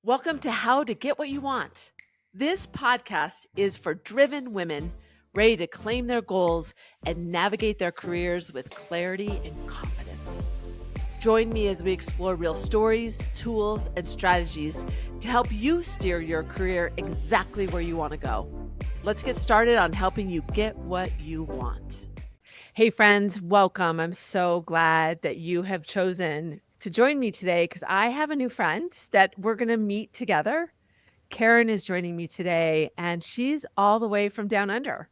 Welcome to How to Get What You Want. This podcast is for driven women ready to claim their goals and navigate their careers with clarity and confidence. Join me as we explore real stories, tools, and strategies to help you steer your career exactly where you want to go. Let's get started on helping you get what you want. Hey, friends, welcome. I'm so glad that you have chosen to join me today because I have a new friend that we're going to meet together. Karen is joining me today, and she's all the way from down under.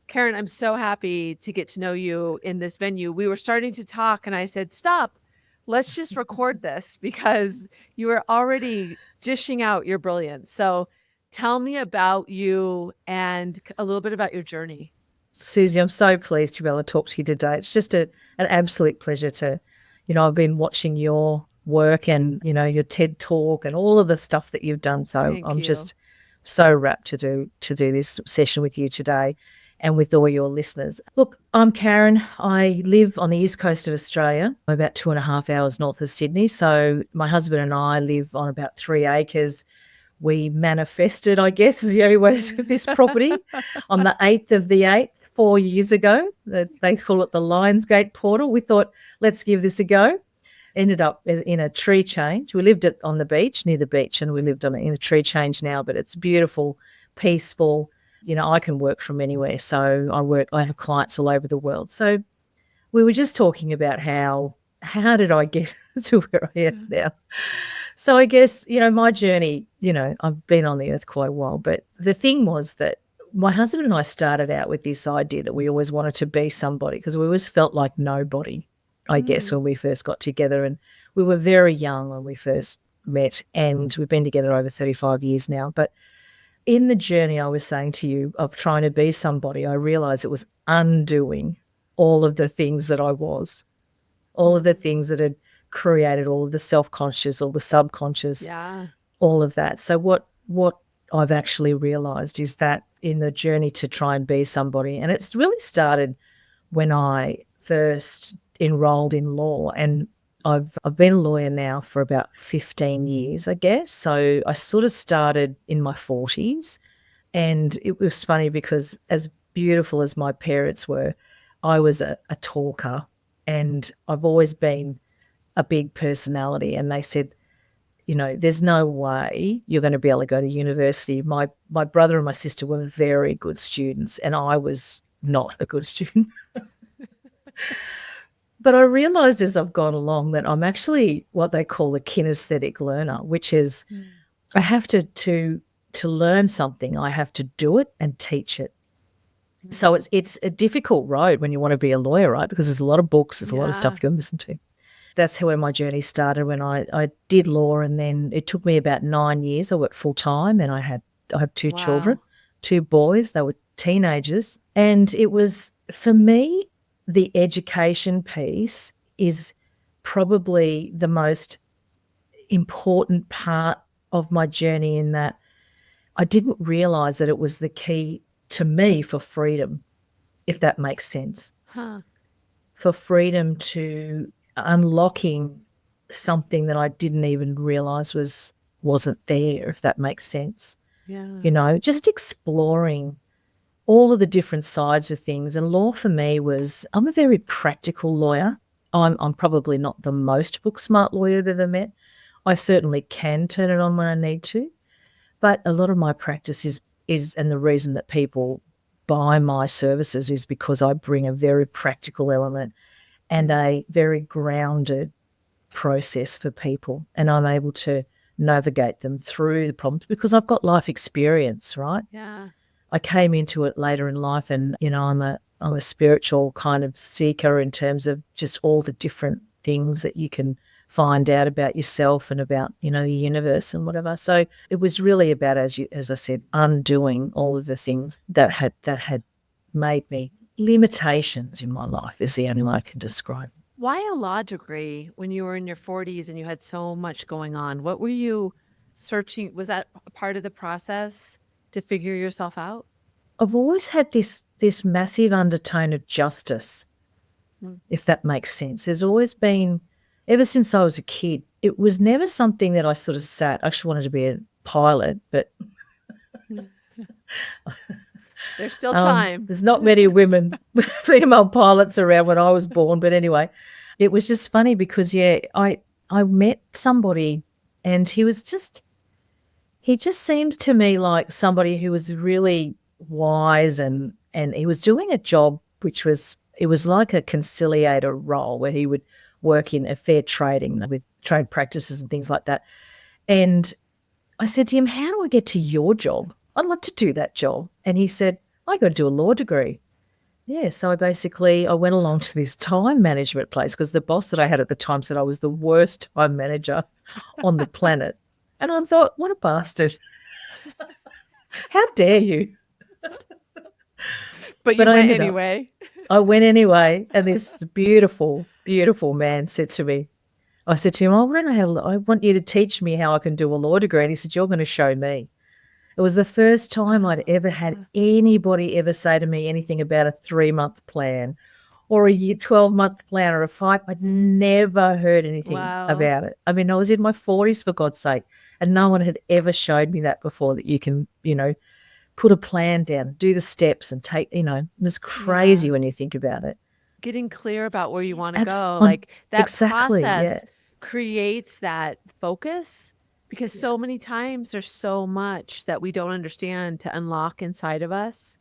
Karen, I'm so happy to get to know you in this venue. We were starting to talk, and I said, stop, let's just record this because you are already dishing out your brilliance. So tell me about you and a little bit about your journey. Susie, I'm so pleased to be able to talk to you today. It's just an absolute pleasure to, I've been watching your work and, your TED Talk and all of the stuff that you've done. So I'm just so rapt to do this session with you today and with all your listeners. Look, I'm Karen. I live on the east coast of Australia. I'm about 2.5 hours north of Sydney. So my husband and I live on about 3 acres. We manifested, I guess, is the only way to this property on the 8th of the 8th, 4 years ago. They call it the Lionsgate portal. We thought, let's give this a go. Ended up in a tree change. We lived on the beach, near the beach, and we lived in a tree change now, but it's beautiful, peaceful. I can work from anywhere. So I have clients all over the world. So we were just talking about how did I get to where I am now? So I guess, my journey, I've been on the earth quite a while, but the thing was that my husband and I started out with this idea that we always wanted to be somebody because we always felt like nobody, I guess, when we first got together. And we were very young when we first met, and we've been together over 35 years now. But in the journey I was saying to you of trying to be somebody, I realized it was undoing all of the things that I was, all of the things that had created all of the self-conscious, all the subconscious, all of that. So what I've actually realized is that in the journey to try and be somebody, and it's really started when I first enrolled in law, and I've been a lawyer now for about 15 years, I guess. So I sort of started in my 40s, and it was funny because as beautiful as my parents were, I was a talker, and I've always been a big personality. And they said, there's no way you're going to be able to go to university. My brother and my sister were very good students, and I was not a good student. But I realized as I've gone along that I'm actually what they call a kinesthetic learner, which is I have to learn something, I have to do it and teach it. So it's a difficult road when you want to be a lawyer, right? Because there's a lot of books, there's a lot of stuff you can listen to. That's where my journey started when I did law, and then it took me about 9 years. I worked full time, and I have 2 children, 2 boys. They were teenagers, and it was, for me, the education piece is probably the most important part of my journey, in that I didn't realize that it was the key to me for freedom, if that makes sense. For freedom to unlocking something that I didn't even realize wasn't there, if that makes sense. Just exploring all of the different sides of things. And law for me I'm a very practical lawyer. I'm probably not the most book smart lawyer I've ever met. I certainly can turn it on when I need to, but a lot of my practice is and the reason that people buy my services is because I bring a very practical element and a very grounded process for people, and I'm able to navigate them through the problems because I've got life experience, right? I came into it later in life, and I'm a spiritual kind of seeker in terms of just all the different things that you can find out about yourself and about the universe and whatever. So it was really about, as I said, undoing all of the things that had made me limitations in my life, is the only way I can describe. Why a law degree when you were in your 40s and you had so much going on? What were you searching? Was that a part of the process to figure yourself out? I've always had this massive undertone of justice, if that makes sense. There's always been, ever since I was a kid, it was never something that I sort of sat. I actually wanted to be a pilot, but there's still time. There's not many women, female pilots around when I was born. But anyway, it was just funny because, I met somebody and he just seemed to me like somebody who was really wise and he was doing a job it was like a conciliator role where he would work in a fair trading with trade practices and things like that. And I said to him, how do I get to your job? I'd love to do that job. And he said, I got to do a law degree. Yeah, so I went along to this time management place because the boss that I had at the time said I was the worst time manager on the planet. And I thought, what a bastard. How dare you? But you went anyway. I went anyway, and this beautiful, beautiful man said to me, I said to him, I want you to teach me how I can do a law degree. And he said, you're going to show me. It was the first time I'd ever had anybody ever say to me anything about a 3-month plan or a 12-month plan or a 5. I'd never heard anything about it. I mean, I was in my 40s, for God's sake, and no one had ever showed me that before, that you can, put a plan down, do the steps and take, it was crazy when you think about it. Getting clear about where you want to go. Like that process creates that focus, because so many times there's so much that we don't understand to unlock inside of us.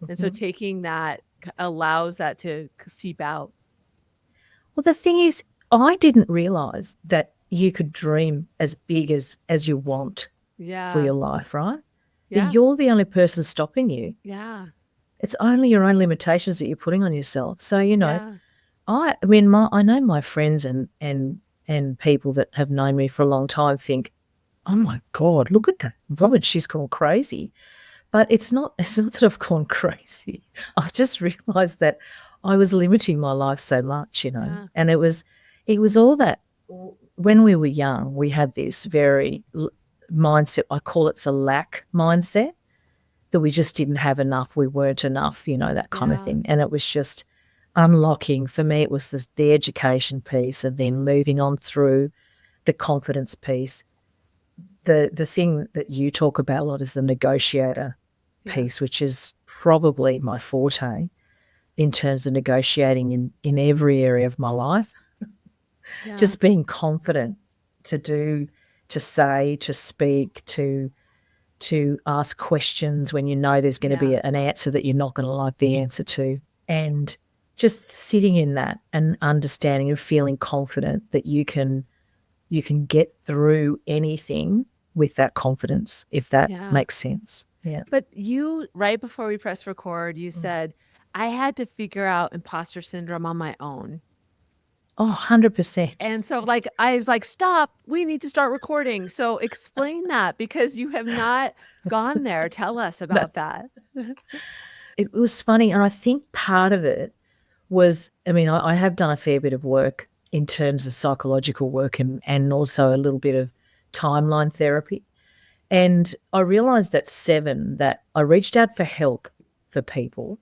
And so taking that allows that to seep out. Well, the thing is, I didn't realize that you could dream as big as you want for your life, right? That you're the only person stopping you. Yeah. It's only your own limitations that you're putting on yourself. So, I know my friends and people that have known me for a long time think, oh my God, look at that woman, she's gone crazy. But it's not that I've gone crazy. I've just realized that I was limiting my life so much, and it was all that. When we were young, we had this very mindset, I call it a lack mindset, that we just didn't have enough, we weren't enough, that kind of thing. And it was just unlocking. For me, it was the education piece, and then moving on through the confidence piece. The thing that you talk about a lot is the negotiator piece, which is probably my forte in terms of negotiating in every area of my life. Just being confident to do, to say, to speak, to ask questions when you know there's going to be an answer that you're not going to like the answer to, and just sitting in that and understanding and feeling confident that you can get through anything with that confidence, if that makes sense. Yeah. But you, right before we press record, you said, I had to figure out imposter syndrome on my own. Oh, 100%. And so I was like, stop, we need to start recording. So explain that, because you have not gone there. Tell us about that. It was funny. And I think part of it was, I have done a fair bit of work in terms of psychological work and also a little bit of timeline therapy. And I realized at 7 that I reached out for help to people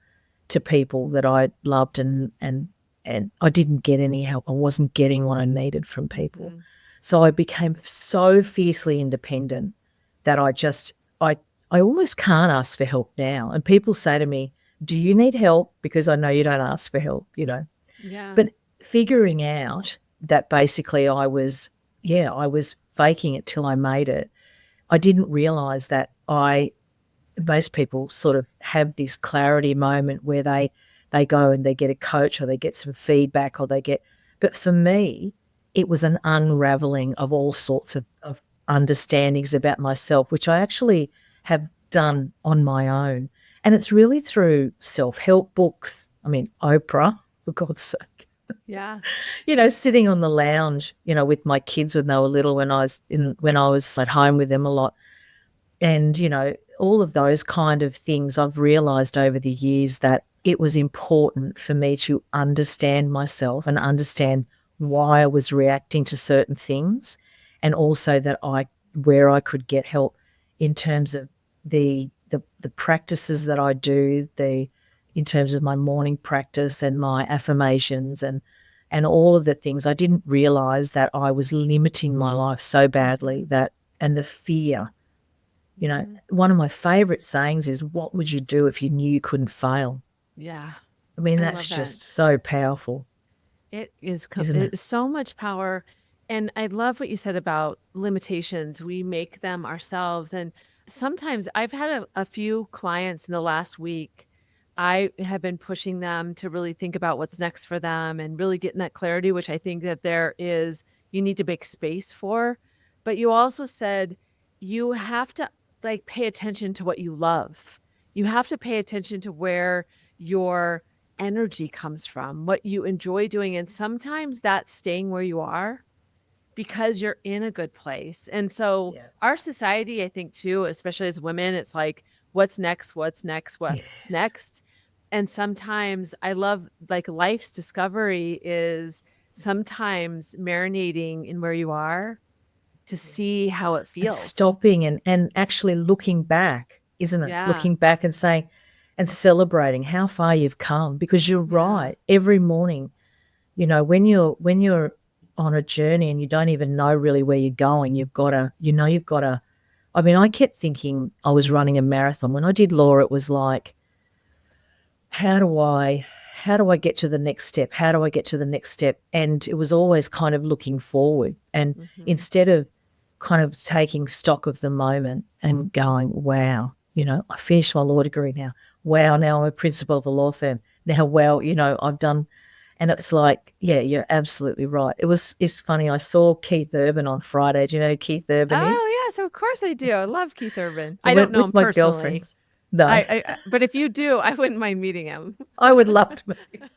that I loved, and I didn't get any help. I wasn't getting what I needed from people. So I became so fiercely independent that I almost can't ask for help now. And people say to me, do you need help? Because I know you don't ask for help, Yeah. But figuring out that basically I was faking it till I made it. I didn't realize that most people sort of have this clarity moment where they go and they get a coach or they get some feedback but for me, it was an unraveling of all sorts of understandings about myself, which I actually have done on my own. And it's really through self-help books. Oprah, for God's sake. Yeah. Sitting on the lounge, with my kids when they were little, when I was at home with them a lot. And, all of those kind of things, I've realized over the years that it was important for me to understand myself and understand why I was reacting to certain things, and also that where I could get help in terms of the practices that I do, in terms of my morning practice and my affirmations and and all of the things. I didn't realize that I was limiting my life so badly that, and the fear, you know, one of my favorite sayings is, what would you do if you knew you couldn't fail? Yeah. I mean, I that's love that. just so powerful. It is Isn't it? so much power. And I love what you said about limitations. We make them ourselves. And sometimes I've had a few clients in the last week. I have been pushing them to really think about what's next for them and really getting that clarity, which I think that you need to make space for. But you also said you have to like pay attention to what you love. You have to pay attention to where your energy comes from, what you enjoy doing. And sometimes that's staying where you are because you're in a good place. And so our society, I think too, especially as women, it's like, what's next? What's next? What's next? And sometimes I love like life's discovery is sometimes marinating in where you are to see how it feels. And stopping and actually looking back, isn't it? Looking back and saying, and celebrating how far you've come, because you're right. Every morning, you know, when you're on a journey and you don't even know really where you're going, you've got to, I mean, I kept thinking I was running a marathon. When I did law, it was like, how do I get to the next step? How do I get to the next step? And it was always kind of looking forward. And instead of kind of taking stock of the moment and going, wow, you know, I finished my law degree now. Wow, now I'm a principal of a law firm. Now, well, you know, I've done, and it's like, yeah, you're absolutely right. It's funny. I saw Keith Urban on Friday. Do you know who Keith Urban is? Oh, yes, of course I do. I love Keith Urban. I don't know with him my personally. Girlfriends. No. But if you do, I wouldn't mind meeting him. I would love to meet him.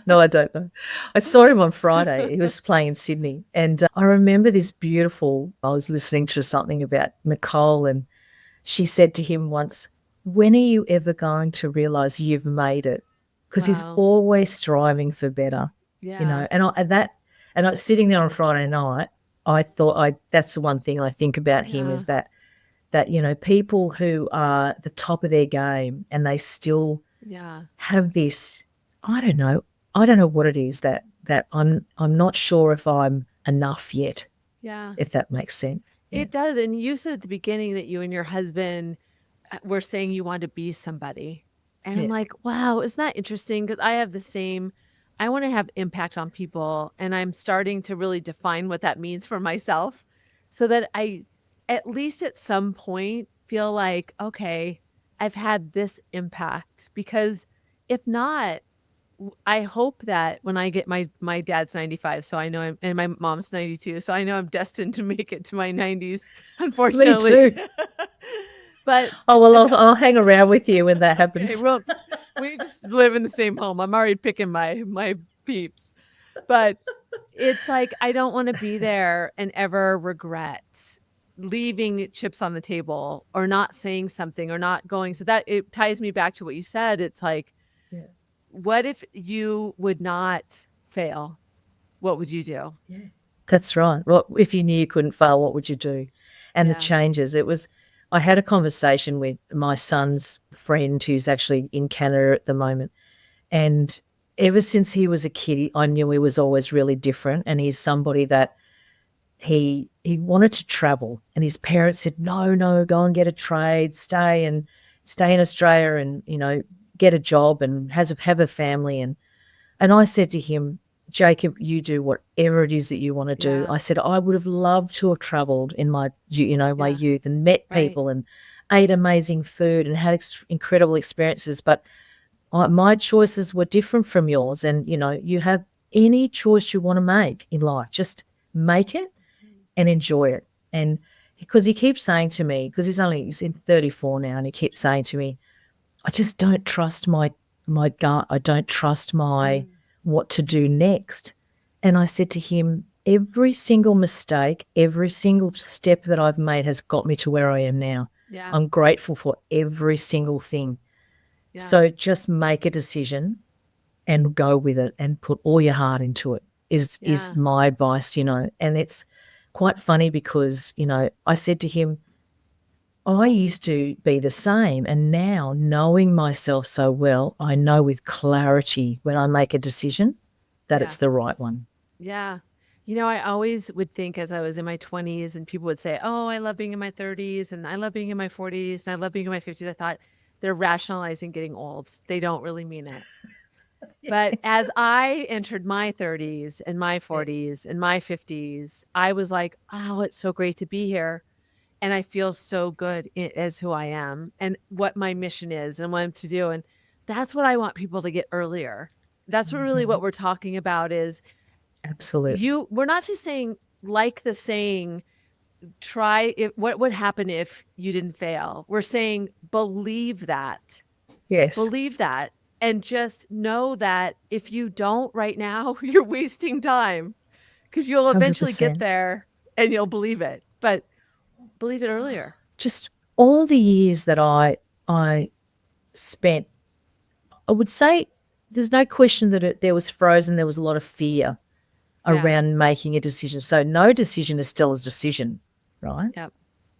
No, I don't know. I saw him on Friday. He was playing in Sydney. And I remember this beautiful, I was listening to something about Nicole, and she said to him once, when are you ever going to realize you've made it? Because he's always striving for better. Yeah. You know, and I was sitting there on Friday night, I thought that's the one thing I think about him is that, you know, people who are at the top of their game and they still have this, I don't know what it is that I'm not sure if I'm enough yet. Yeah. If that makes sense. It does. And you said at the beginning that you and your husband were saying you want to be somebody. And I'm like, wow, isn't that interesting? Because I have the same, I want to have impact on people. And I'm starting to really define what that means for myself so that I, at least at some point, feel like, okay, I've had this impact. Because if not, I hope that when I get my dad's 95, so I know and my mom's 92, so I know I'm destined to make it to my 90s, unfortunately. Me too. But I'll hang around with you when that happens. Okay, well, we just live in the same home. I'm already picking my peeps. But it's like I don't want to be there and ever regret leaving chips on the table or not saying something or not going. So that it ties me back to what you said. It's like, what if you would not fail? What would you do? Yeah, that's right. Well, if you knew you couldn't fail, what would you do? And the changes. I had a conversation with my son's friend who's actually in Canada at the moment. And ever since he was a kid, I knew he was always really different. And he's somebody that he wanted to travel. And his parents said, no, go and get a trade, stay in Australia and, you know, get a job and have a family. And I said to him, Jacob, you do whatever it is that you want to do. I said, I would have loved to have traveled in my youth and met people and ate amazing food and had incredible experiences. But my choices were different from yours. And, you know, you have any choice you want to make in life, just make it and enjoy it. And because he keeps saying to me, because he's in 34 now, and he keeps saying to me, I just don't trust my gut. I don't trust what to do next. And I said to him, every single mistake, every single step that I've made has got me to where I am now. Yeah. I'm grateful for every single thing. Yeah. So just make a decision and go with it and put all your heart into it is my advice, you know. And it's quite funny because, you know, I said to him, I used to be the same, and now knowing myself so well, I know with clarity when I make a decision that it's the right one. Yeah. I always would think as I was in my 20s and people would say, oh, I love being in my 30s and I love being in my 40s and I love being in my 50s. I thought they're rationalizing getting old. They don't really mean it. But as I entered my 30s and my 40s and my 50s, I was like, oh, it's so great to be here. And I feel so good as who I am and what my mission is and what I'm to do. And that's what I want people to get earlier. That's what we're talking about is Absolutely. we're not just saying like the saying, try it. What would happen if you didn't fail? We're saying believe that. Yes. Believe that. And just know that if you don't right now, you're wasting time because you'll eventually 100%. get there and you'll believe it. But believe it earlier. Just all the years that I spent, I would say there's no question that there was frozen. There was a lot of fear around making a decision. So no decision is still a decision, right? Yep,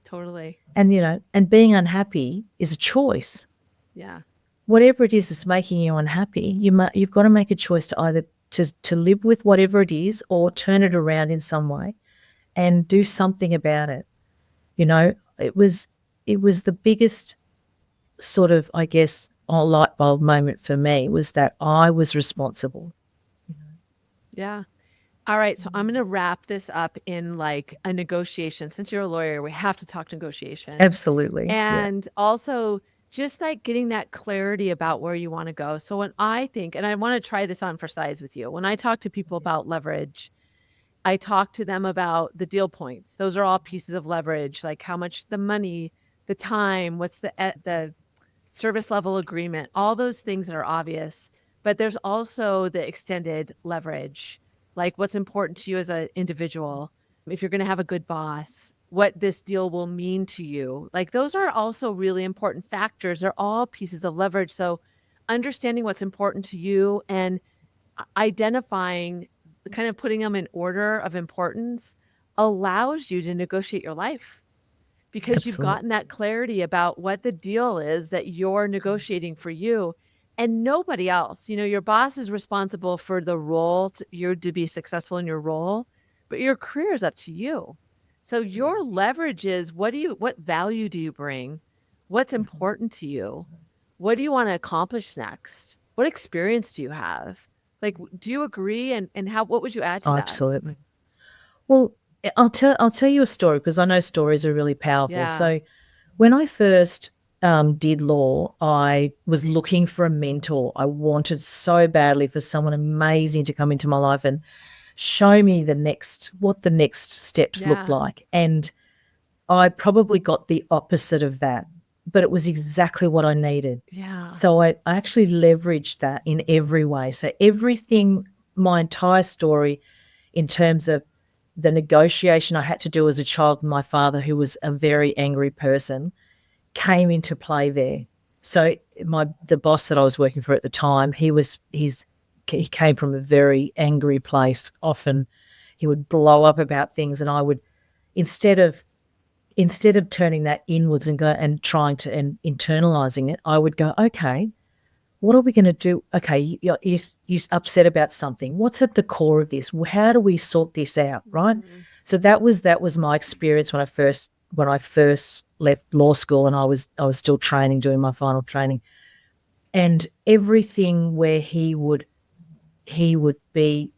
totally. And, and being unhappy is a choice. Yeah. Whatever it is that's making you unhappy, you've got to make a choice to either to live with whatever it is or turn it around in some way and do something about it. It was the biggest sort of, I guess, light bulb moment for me was that I was responsible. Yeah. All right. So I'm going to wrap this up in like a negotiation. Since you're a lawyer, we have to talk negotiation. Absolutely. And also just like getting that clarity about where you want to go. So when I think, and I want to try this on for size with you, when I talk to people about leverage, I talk to them about the deal points. Those are all pieces of leverage, like how much the money, the time, what's the service level agreement, all those things that are obvious. But there's also the extended leverage, like what's important to you as an individual. If you're going to have a good boss, what this deal will mean to you. Like those are also really important factors. They're all pieces of leverage. So understanding what's important to you and identifying, kind of putting them in order of importance allows you to negotiate your life because you've gotten that clarity about what the deal is that you're negotiating for you and nobody else. Your boss is responsible for the role, you're to be successful in your role, but your career is up to you. So your leverage is what value do you bring? What's important to you? What do you want to accomplish next? What experience do you have? Like, do you agree? And what would you add to that? Absolutely. Well, I'll tell you a story because I know stories are really powerful. Yeah. So when I first did law, I was looking for a mentor. I wanted so badly for someone amazing to come into my life and show me what the next steps look like. And I probably got the opposite of that, but it was exactly what I needed. Yeah. So I actually leveraged that in every way. So everything, my entire story in terms of the negotiation I had to do as a child with my father, who was a very angry person, came into play there. So the boss that I was working for at the time, he came from a very angry place. Often he would blow up about things, and I would, instead of turning that inwards and trying to and internalizing it, I would go, okay, what are we going to do? Okay, you're upset about something. What's at the core of this? How do we sort this out, right? Mm-hmm. So that was my experience when I first left law school, and I was still training, doing my final training, and everything where he would be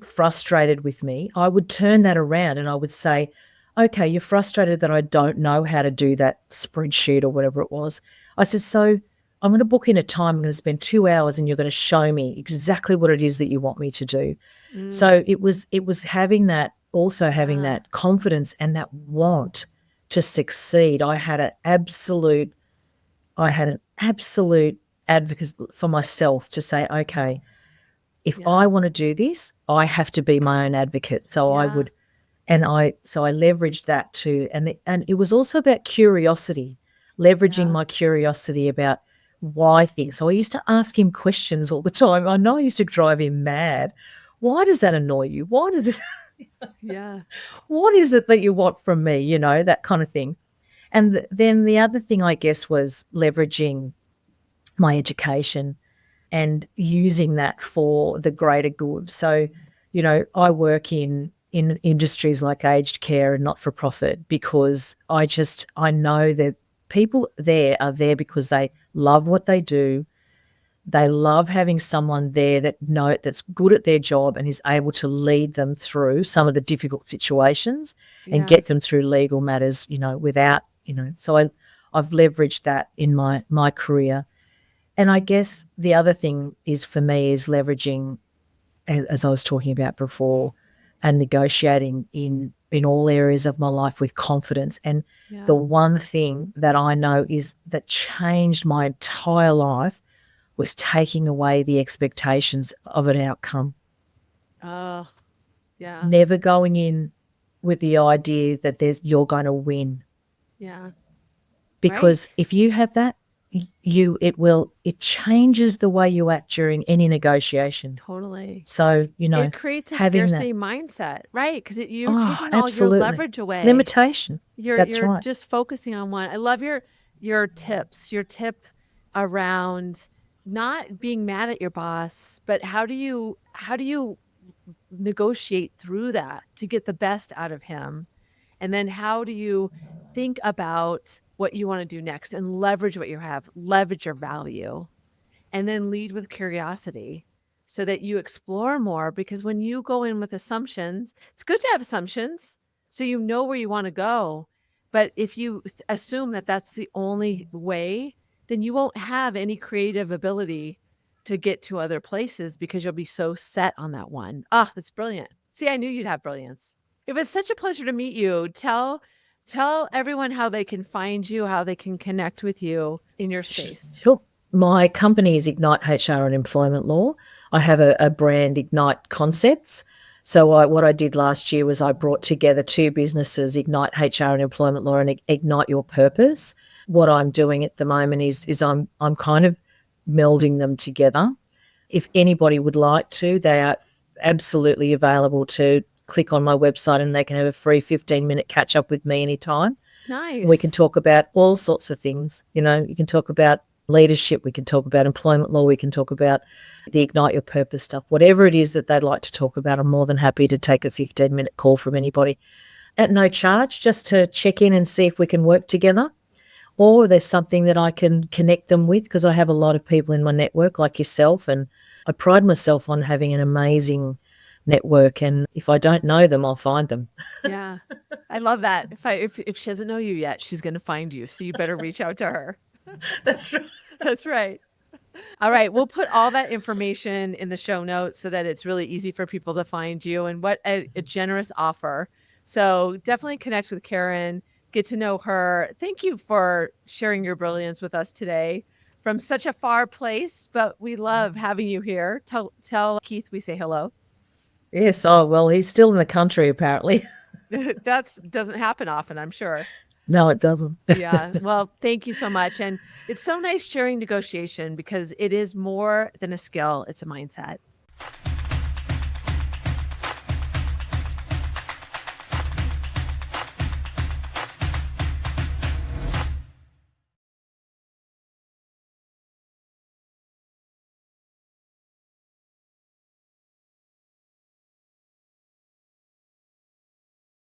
frustrated with me, I would turn that around and I would say, okay, you're frustrated that I don't know how to do that spreadsheet or whatever it was. I said, so I'm going to book in a time. I'm going to spend 2 hours and you're going to show me exactly what it is that you want me to do. Mm. So it was having that, also having that confidence and that want to succeed. I had an absolute advocate for myself to say, okay, if I want to do this, I have to be my own advocate. So I would, and I leveraged that too. And it was also about curiosity, leveraging my curiosity about why things. So I used to ask him questions all the time. I know I used to drive him mad. Why does that annoy you? Why does it? What is it that you want from me? That kind of thing. And then the other thing, I guess, was leveraging my education. and using that for the greater good. So, I work in industries like aged care and not for profit because I know that people there are there because they love what they do. They love having someone there that's good at their job and is able to lead them through some of the difficult situations and get them through legal matters, without, so I've leveraged that in my career. And I guess the other thing is for me is leveraging, as I was talking about before, and negotiating in all areas of my life with confidence. And the one thing that I know is that changed my entire life was taking away the expectations of an outcome. Oh, yeah. Never going in with the idea that you're going to win. Yeah. Because if you have that, it changes the way you act during any negotiation. Totally. So, it creates a scarcity mindset, right? Because you're taking all your leverage away. Limitation. You're right. just focusing on one. I love your tips. Your tip around not being mad at your boss, but how do you negotiate through that to get the best out of him? And then how do you think about what you want to do next and leverage what you have, leverage your value, and then lead with curiosity so that you explore more? Because when you go in with assumptions, it's good to have assumptions so you know where you want to go. But if you assume that that's the only way, then you won't have any creative ability to get to other places because you'll be so set on that one. Ah, that's brilliant. See, I knew you'd have brilliance. It was such a pleasure to meet you. Tell everyone how they can find you, how they can connect with you in your space. Sure. My company is Ignite HR and Employment Law. I have a brand, Ignite Concepts. So what I did last year was I brought together two businesses, Ignite HR and Employment Law and Ignite Your Purpose. What I'm doing at the moment is I'm kind of melding them together. If anybody would like to, they are absolutely available to click on my website and they can have a free 15-minute catch up with me anytime. Nice. We can talk about all sorts of things. You can talk about leadership, we can talk about employment law, we can talk about the Ignite Your Purpose stuff. Whatever it is that they'd like to talk about, I'm more than happy to take a 15-minute call from anybody at no charge just to check in and see if we can work together, or there's something that I can connect them with, because I have a lot of people in my network like yourself, and I pride myself on having an amazing network, and if I don't know them, I'll find them. Yeah. I love that. If she doesn't know you yet, she's going to find you. So you better reach out to her. That's right. That's right. All right. We'll put all that information in the show notes so that it's really easy for people to find you. And what a generous offer. So definitely connect with Karen, get to know her. Thank you for sharing your brilliance with us today from such a far place, but we love having you here. Tell Keith we say hello. Yes. Oh, well, he's still in the country, apparently. That doesn't happen often, I'm sure. No, it doesn't. Yeah. Well, thank you so much. And it's so nice sharing negotiation because it is more than a skill. It's a mindset.